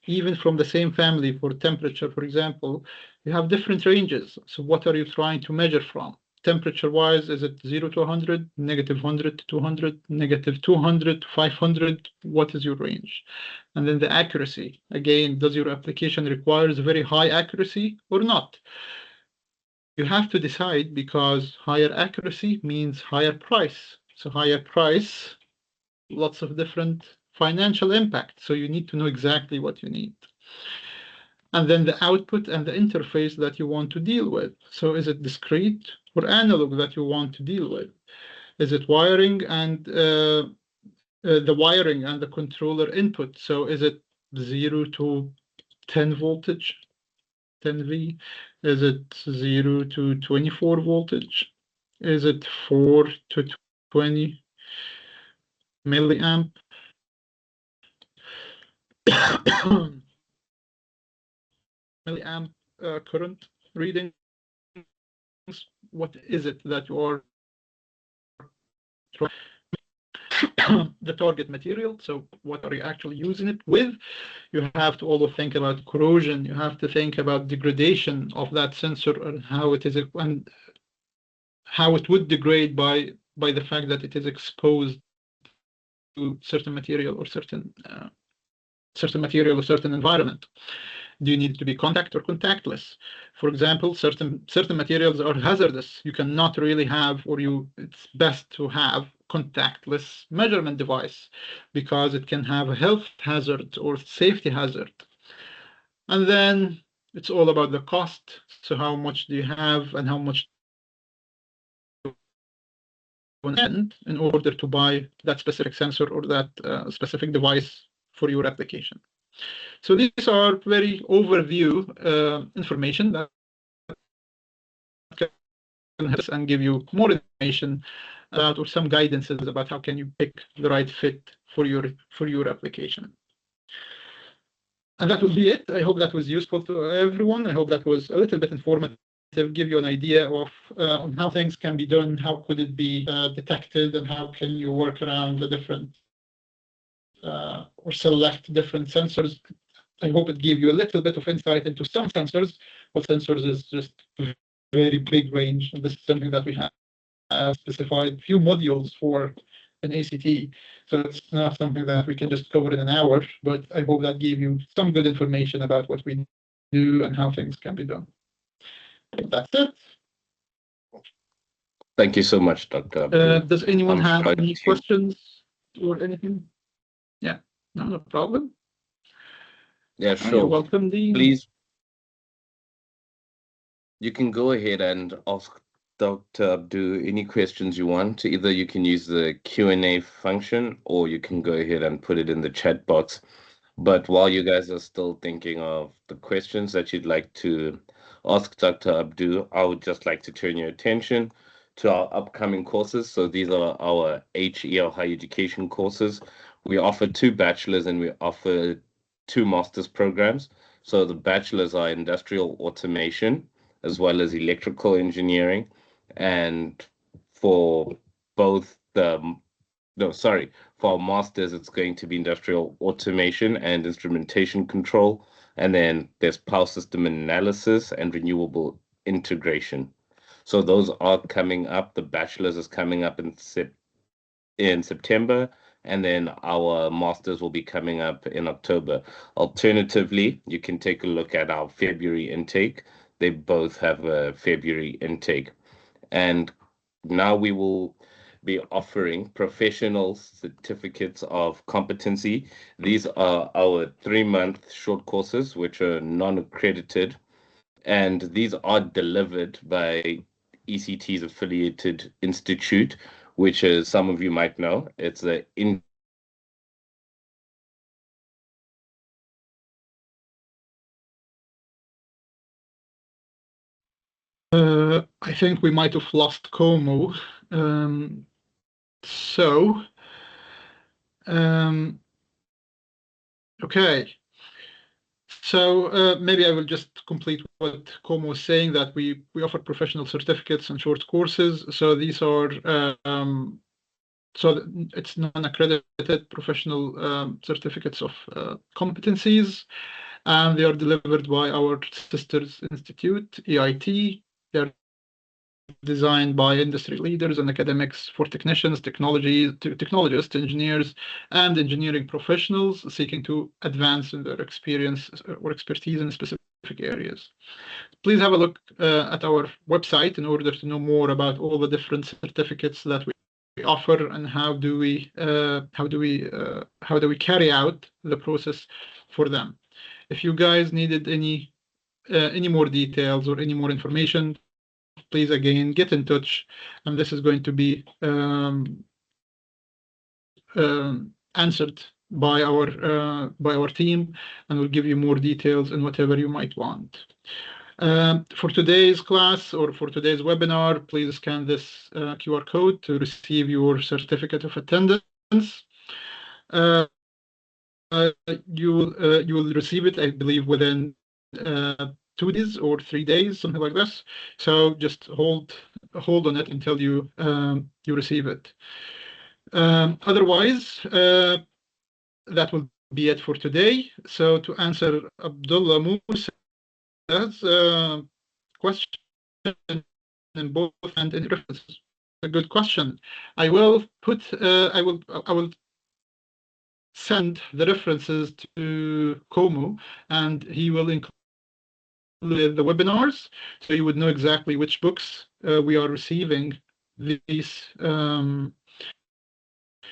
even from the same family for temperature, for example, you have different ranges. So what are you trying to measure from? Temperature-wise, is it 0 to 100, negative 100 to 200, negative 200 to 500? What is your range? And then the accuracy. Again, does your application requires very high accuracy or not? You have to decide because higher accuracy means higher price. So higher price, lots of different financial impact. So you need to know exactly what you need. And then the output and the interface that you want to deal with. So is it discrete or analog that you want to deal with? Is it wiring and the wiring and the controller input? So is it 0 to 10 voltage, 10V? Is it 0 to 24 voltage? Is it 4 to 20 milliamp? Milliamp current readings? What is it that you are the target material? So what are you actually using it with? You have to also think about corrosion. You have to think about degradation of that sensor and how it is and how it would degrade by the fact that it is exposed to certain material or certain material or certain environment. Do you need it to be contact or contactless? For example, certain materials are hazardous. You cannot really have, or it's best to have contactless measurement device because it can have a health hazard or safety hazard. And then it's all about the cost. So how much do you have and how much in order to buy that specific sensor or that specific device for your application. So these are very overview information that can help us and give you more information about or some guidances about how can you pick the right fit for your application. And that will be it. I hope that was useful to everyone. I hope that was a little bit informative, give you an idea of on how things can be done, how could it be detected, and how can you work around the different or select different sensors. I hope it gave you a little bit of insight into some sensors. What sensors is just a very big range. And this is something that we have specified few modules for an ACT. So it's not something that we can just cover in an hour, but I hope that gave you some good information about what we do and how things can be done. That's it. Thank you so much, Dr. Does anyone have any questions or anything? Yeah, no problem. Yeah, sure. You're welcome, Dean. Please, you can go ahead and ask Dr. Abdu any questions you want. Either you can use the Q&A function or you can go ahead and put it in the chat box. But while you guys are still thinking of the questions that you'd like to ask Dr. Abdu, I would just like to turn your attention to our upcoming courses. So these are our HE or higher education courses. We offer 2 bachelors and we offer 2 master's programs. So the bachelors are industrial automation as well as electrical engineering. And for both for our masters, it's going to be industrial automation and instrumentation control. And then there's power system analysis and renewable integration. So those are coming up. The bachelor's is coming up in September, and then our masters will be coming up in October. Alternatively, you can take a look at our February intake. They both have a February intake. And now we will be offering professional certificates of competency. These are our 3-month short courses, which are non-accredited, and these are delivered by ECT's affiliated institute, which is, some of you might know, it's the I think we might have lost Como. Okay. So maybe I will just complete what Como was saying, that we offer professional certificates and short courses. So these are it's non-accredited professional certificates of competencies, and they are delivered by our sisters institute, EIT. They're designed by industry leaders and academics for technicians, technologists, engineers, and engineering professionals seeking to advance in their experience or expertise in specific areas. Please have a look at our website in order to know more about all the different certificates that we offer and how do we carry out the process for them. If you guys needed any more details or any more information, please again get in touch, and this is going to be answered by our team, and we'll give you more details and whatever you might want. For today's class or for today's webinar, please scan this QR code to receive your certificate of attendance. You will receive it, I believe, within 2 days or 3 days, something like this. So just hold on it until you receive it. Otherwise, that will be it for today. So to answer Abdullah Musa's question in both and in references, a good question. I will send the references to Como, and he will include the webinars, so you would know exactly which books we are receiving these,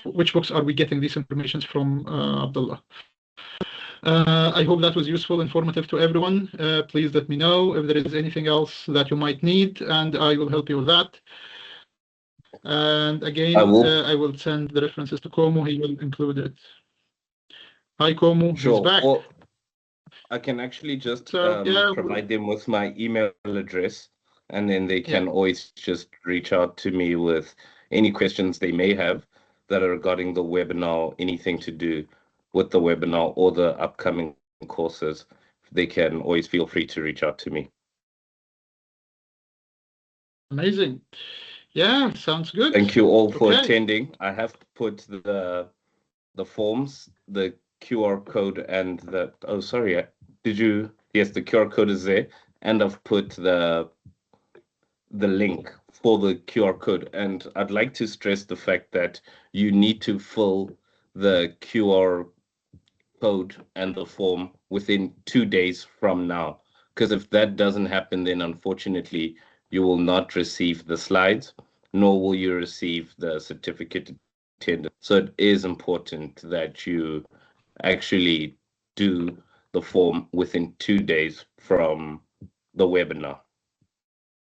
which books are we getting these informations from, Abdullah. I hope that was useful, informative to everyone. Please let me know if there is anything else that you might need, and I will help you with that. And again, I will send the references to Como. He will include it. Hi, Como. Sure. He's back. Or I can actually just provide them with my email address, and then they can always just reach out to me with any questions they may have that are regarding the webinar, anything to do with the webinar or the upcoming courses. They can always feel free to reach out to me. Amazing. Yeah, sounds good. Thank you all for attending. I have put the forms, the QR code, and the yes, the QR code is there, and I've put the link for the QR code. And I'd like to stress the fact that you need to fill the QR code and the form within 2 days from now, because if that doesn't happen, then unfortunately you will not receive the slides, nor will you receive the certificate attendance. So it is important that you actually do the form within 2 days from the webinar.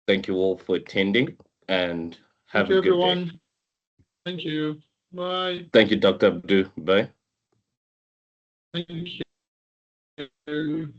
Thank you all for attending, and have a good day. Thank you. Bye. Thank you, Dr. Abdu. Bye. Thank you.